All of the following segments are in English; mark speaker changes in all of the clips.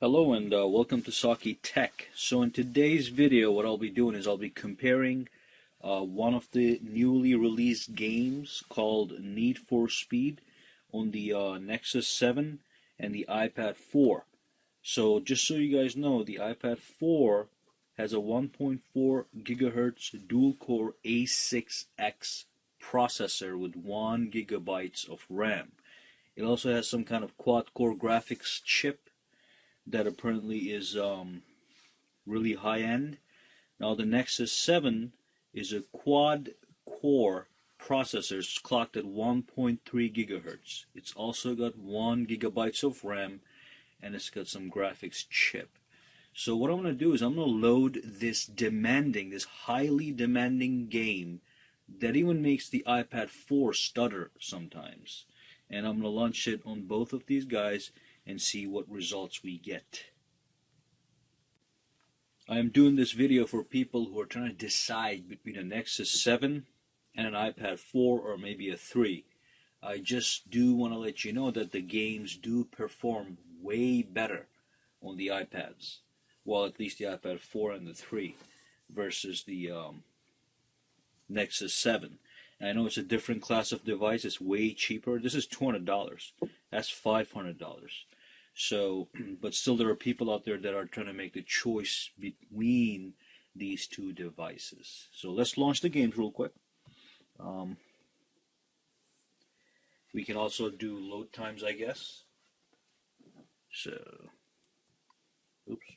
Speaker 1: Hello and welcome to Saki Tech. So in today's video, what I'll be doing is I'll be comparing one of the newly released games called Need for Speed on the Nexus 7 and the iPad 4. So just so you guys know, the iPad 4 has a 1.4 gigahertz dual-core A6X processor with 1 gigabytes of RAM. It also has some kind of quad-core graphics chip that apparently is really high end. Now the Nexus 7 is a quad core processor. It's clocked at 1.3 gigahertz. It's also got 1 gigabytes of RAM and it's got some graphics chip. So what I'm going to do is I'm going to load this highly demanding game that even makes the iPad 4 stutter sometimes. And I'm going to launch it on both of these guys and see what results we get. I am doing this video for people who are trying to decide between a Nexus 7 and an iPad 4 or maybe a 3. I just do want to let you know that the games do perform way better on the iPads. Well, at least the iPad 4 and the 3 versus the Nexus 7. And I know it's a different class of device. It's way cheaper. This is $200. That's $500. So, but still there are people out there that are trying to make the choice between these two devices. So let's launch the games real quick. We can also do load times, I guess. So, oops.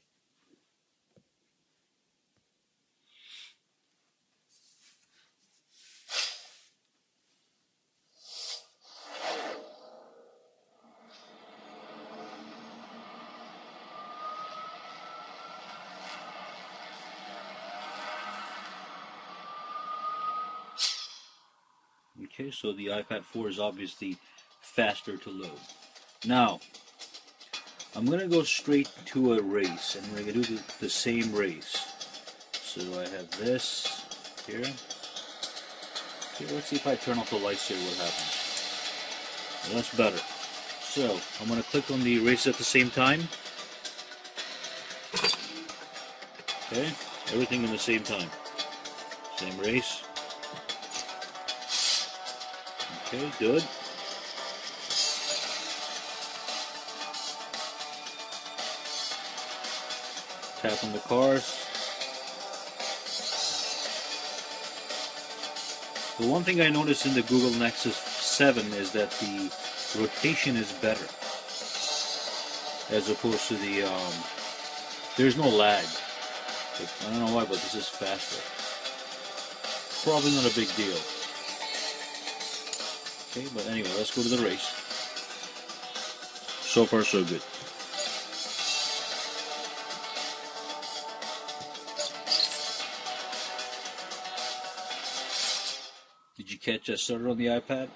Speaker 1: Okay, so the iPad 4 is obviously faster to load. Now, I'm going to go straight to a race, and we're going to do the same race. So I have this here. Okay, let's see if I turn off the lights here, what happens. Well, that's better. So, I'm going to click on the race at the same time. Okay, everything in the same time. Same race. Okay, good. Tap on the cars. The one thing I noticed in the Google Nexus 7 is that the rotation is better as opposed to the there's no lag. But I don't know why, but this is faster. Probably not a big deal. Okay, but anyway, let's go to the race. So far, so good. Did you catch that started on the iPad?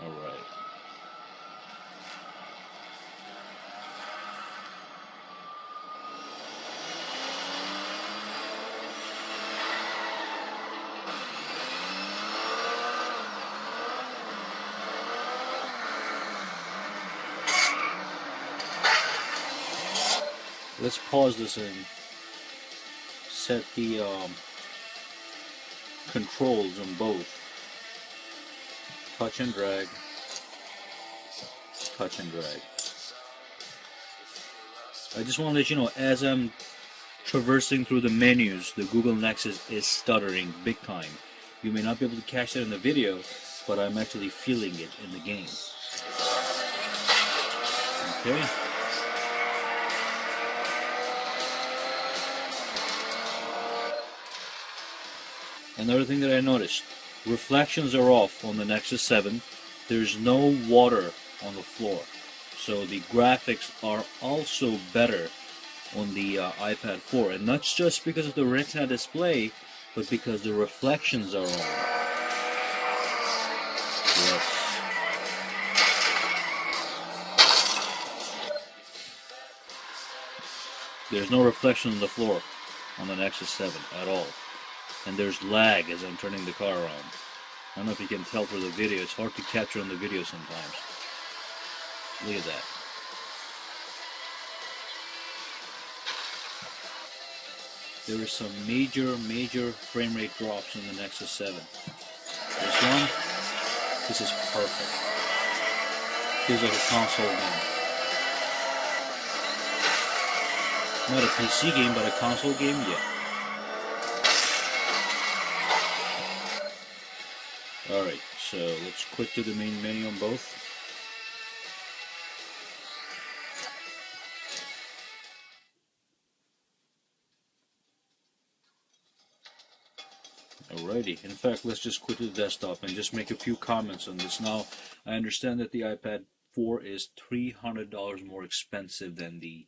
Speaker 1: Alright. Let's pause this and set the controls on both. Touch and drag. Touch and drag. I just want to let you know, as I'm traversing through the menus, the Google Nexus is stuttering big time. You may not be able to catch that in the video, but I'm actually feeling it in the game. Okay. Another thing that I noticed, reflections are off on the Nexus 7. There's no water on the floor. So the graphics are also better on the iPad 4. And not just because of the Retina display, but because the reflections are on. Yes. There's no reflection on the floor on the Nexus 7 at all. And there's lag as I'm turning the car around. I don't know if you can tell through the video. It's hard to capture on the video sometimes. Look at that. there is some major frame rate drops in the Nexus 7. This one, this is perfect. Feels like a console game. Not a PC game, but a console game, yeah. Alright, so let's quit to the main menu on both. Alrighty, in fact, let's just quit to the desktop and just make a few comments on this. Now, I understand that the iPad 4 is $300 more expensive than the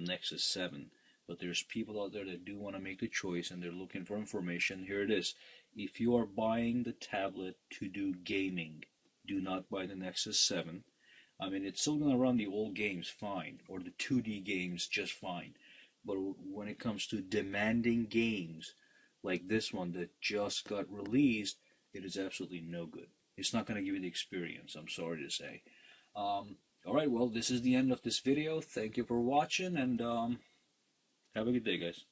Speaker 1: Nexus 7. But there's people out there that do want to make the choice and they're looking for information. Here it is. If you are buying the tablet to do gaming, do not buy the Nexus 7. I mean, it's still going to run the old games fine, or the 2D games just fine. But when it comes to demanding games like this one that just got released, it is absolutely no good. It's not going to give you the experience, I'm sorry to say. Alright, well, this is the end of this video. Thank you for watching, and have a good day, guys.